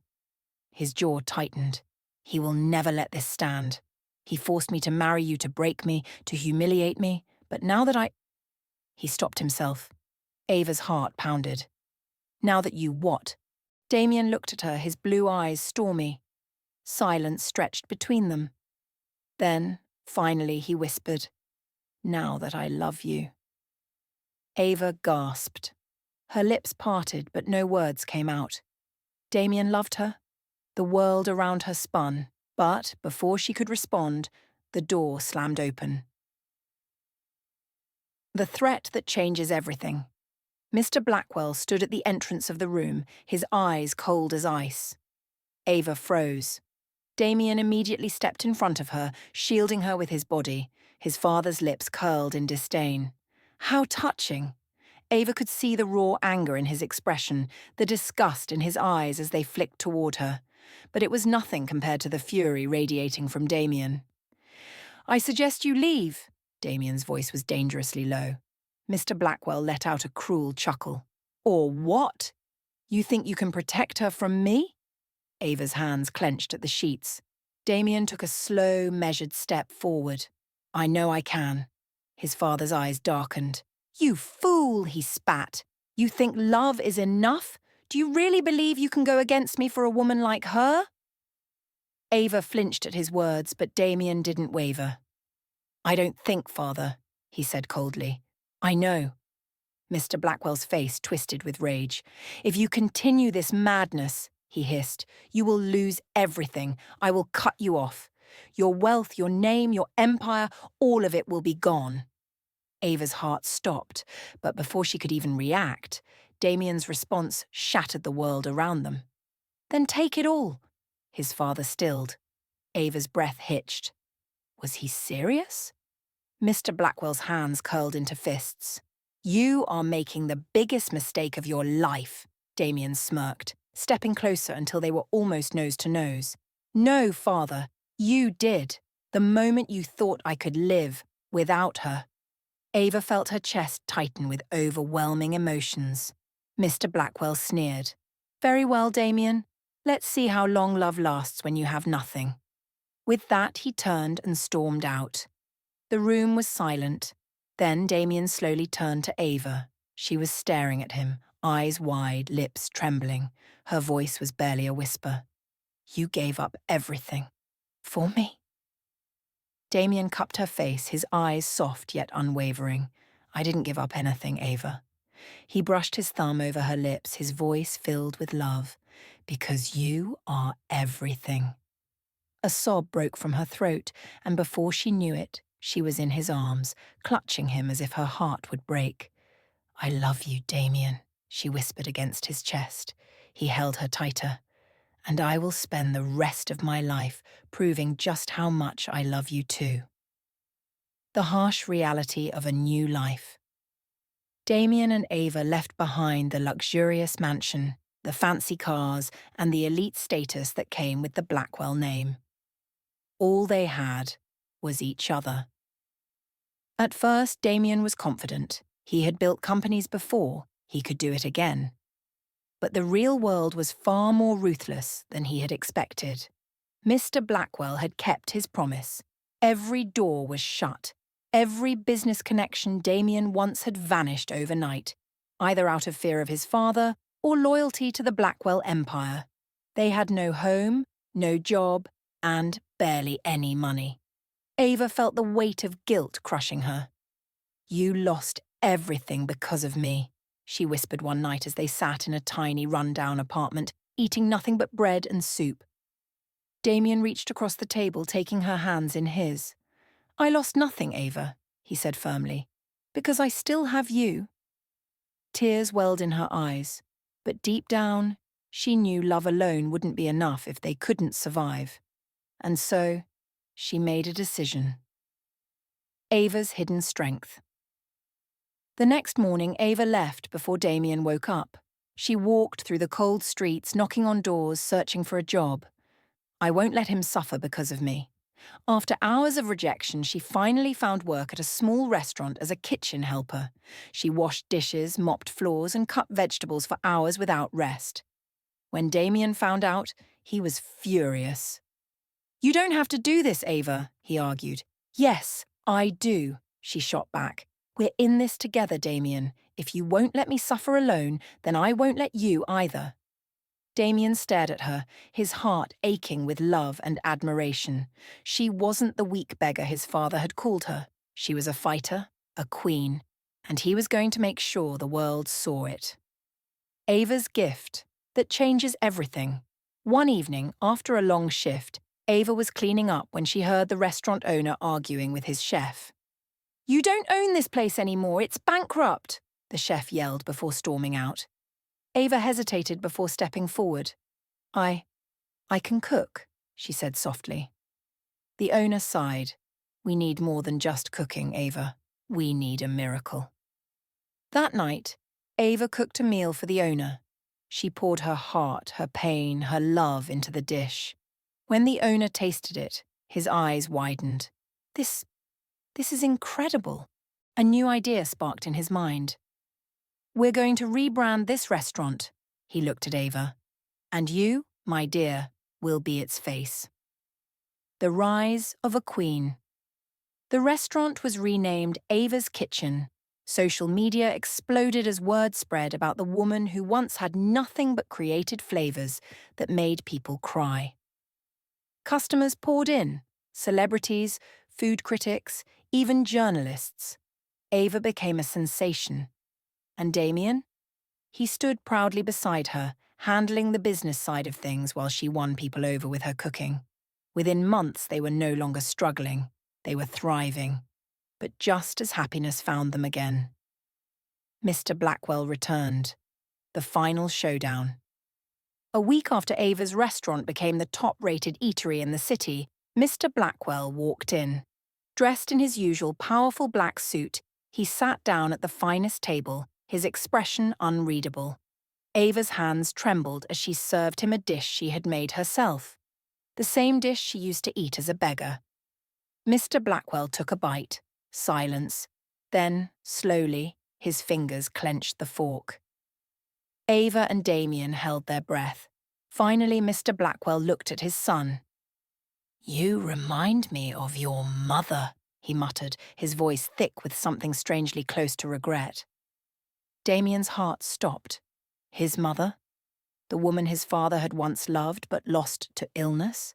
His jaw tightened. He will never let this stand. He forced me to marry you to break me, to humiliate me, but now that He stopped himself. Ava's heart pounded. Now that you what? Damien looked at her, his blue eyes stormy. Silence stretched between them. Then, finally, he whispered, Now that I love you. Ava gasped. Her lips parted, but no words came out. Damien loved her. The world around her spun, but before she could respond, the door slammed open. The threat that changes everything. Mr. Blackwell stood at the entrance of the room, his eyes cold as ice. Ava froze. Damien immediately stepped in front of her, shielding her with his body. His father's lips curled in disdain. How touching! Ava could see the raw anger in his expression, the disgust in his eyes as they flicked toward her. But it was nothing compared to the fury radiating from Damien. I suggest you leave. Damien's voice was dangerously low. Mr. Blackwell let out a cruel chuckle. Or what? You think you can protect her from me? Ava's hands clenched at the sheets. Damien took a slow, measured step forward. I know I can. His father's eyes darkened. You fool, he spat. You think love is enough? Do you really believe you can go against me for a woman like her? Ava flinched at his words, but Damien didn't waver. I don't think, father, he said coldly. I know. Mr. Blackwell's face twisted with rage. If you continue this madness, he hissed, you will lose everything. I will cut you off. Your wealth, your name, your empire, all of it will be gone. Ava's heart stopped, but before she could even react, Damien's response shattered the world around them. Then take it all. His father stilled. Ava's breath hitched. Was he serious? Mr. Blackwell's hands curled into fists. You are making the biggest mistake of your life, Damien smirked, stepping closer until they were almost nose to nose. No, father, you did, the moment you thought I could live without her. Ava felt her chest tighten with overwhelming emotions. Mr. Blackwell sneered. Very well, Damien. Let's see how long love lasts when you have nothing. With that, he turned and stormed out. The room was silent. Then Damien slowly turned to Ava. She was staring at him, eyes wide, lips trembling. Her voice was barely a whisper. You gave up everything. For me? Damien cupped her face, his eyes soft yet unwavering. I didn't give up anything, Ava. He brushed his thumb over her lips, his voice filled with love. Because you are everything. A sob broke from her throat, and before she knew it, she was in his arms, clutching him as if her heart would break. I love you, Damien, she whispered against his chest. He held her tighter. And I will spend the rest of my life proving just how much I love you too. The harsh reality of a new life. Damien and Ava left behind the luxurious mansion, the fancy cars, and the elite status that came with the Blackwell name. All they had was each other. At first, Damien was confident. He had built companies before, he could do it again. But the real world was far more ruthless than he had expected. Mr. Blackwell had kept his promise. Every door was shut. Every business connection Damien once had vanished overnight, either out of fear of his father or loyalty to the Blackwell empire. They had no home, no job, and barely any money. Ava felt the weight of guilt crushing her. You lost everything because of me, she whispered one night as they sat in a tiny run-down apartment, eating nothing but bread and soup. Damien reached across the table, taking her hands in his. I lost nothing, Ava, he said firmly, because I still have you. Tears welled in her eyes, but deep down, she knew love alone wouldn't be enough if they couldn't survive. And so, she made a decision. Ava's hidden strength. The next morning, Ava left before Damien woke up. She walked through the cold streets, knocking on doors, searching for a job. I won't let him suffer because of me. After hours of rejection, she finally found work at a small restaurant as a kitchen helper. She washed dishes, mopped floors, and cut vegetables for hours without rest. When Damien found out, he was furious. You don't have to do this, Ava, he argued. Yes, I do, she shot back. We're in this together, Damien. If you won't let me suffer alone, then I won't let you either. Damien stared at her, his heart aching with love and admiration. She wasn't the weak beggar his father had called her. She was a fighter, a queen, and he was going to make sure the world saw it. Ava's gift, that changes everything. One evening, after a long shift, Ava was cleaning up when she heard the restaurant owner arguing with his chef. You don't own this place anymore, it's bankrupt, the chef yelled before storming out. Ava hesitated before stepping forward. I can cook, she said softly. The owner sighed. We need more than just cooking, Ava. We need a miracle. That night, Ava cooked a meal for the owner. She poured her heart, her pain, her love into the dish. When the owner tasted it, his eyes widened. This is incredible. A new idea sparked in his mind. We're going to rebrand this restaurant, he looked at Ava. And you, my dear, will be its face. The rise of a queen. The restaurant was renamed Ava's Kitchen. Social media exploded as word spread about the woman who once had nothing but created flavors that made people cry. Customers poured in, celebrities, food critics, even journalists. Ava became a sensation. And Damien? He stood proudly beside her, handling the business side of things while she won people over with her cooking. Within months, they were no longer struggling. They were thriving. But just as happiness found them again. Mr. Blackwell returned. The final showdown. A week after Ava's restaurant became the top-rated eatery in the city, Mr. Blackwell walked in. Dressed in his usual powerful black suit, he sat down at the finest table, his expression unreadable. Ava's hands trembled as she served him a dish she had made herself. The same dish she used to eat as a beggar. Mr. Blackwell took a bite. Silence. Then, slowly, his fingers clenched the fork. Ava and Damien held their breath. Finally, Mr. Blackwell looked at his son. You remind me of your mother, he muttered, his voice thick with something strangely close to regret. Damien's heart stopped. His mother? The woman his father had once loved but lost to illness?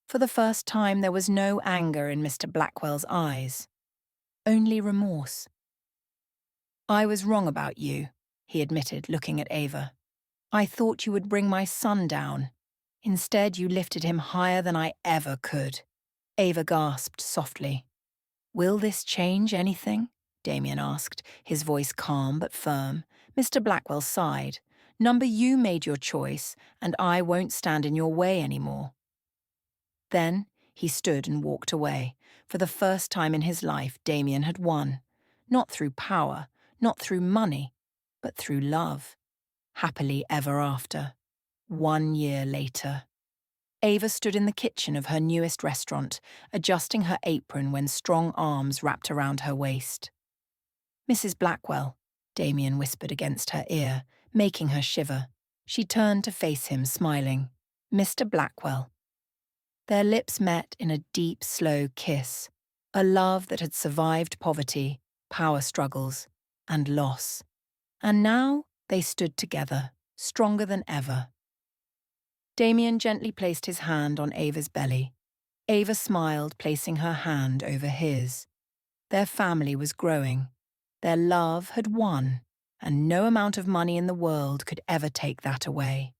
For the first time, there was no anger in Mr. Blackwell's eyes, only remorse. "I was wrong about you," he admitted, looking at Ava. "I thought you would bring my son down. Instead, you lifted him higher than I ever could." Ava gasped softly. "Will this change anything?" Damien asked, his voice calm but firm. Mr. Blackwell sighed. "Number, you made your choice, and I won't stand in your way anymore." Then he stood and walked away. For the first time in his life, Damien had won. Not through power, not through money, but through love. Happily ever after. 1 year later. Ava stood in the kitchen of her newest restaurant, adjusting her apron when strong arms wrapped around her waist. "Mrs. Blackwell," Damien whispered against her ear, making her shiver. She turned to face him, smiling. "Mr. Blackwell." Their lips met in a deep, slow kiss, a love that had survived poverty, power struggles, and loss. And now they stood together, stronger than ever. Damien gently placed his hand on Ava's belly. Ava smiled, placing her hand over his. Their family was growing. Their love had won, and no amount of money in the world could ever take that away.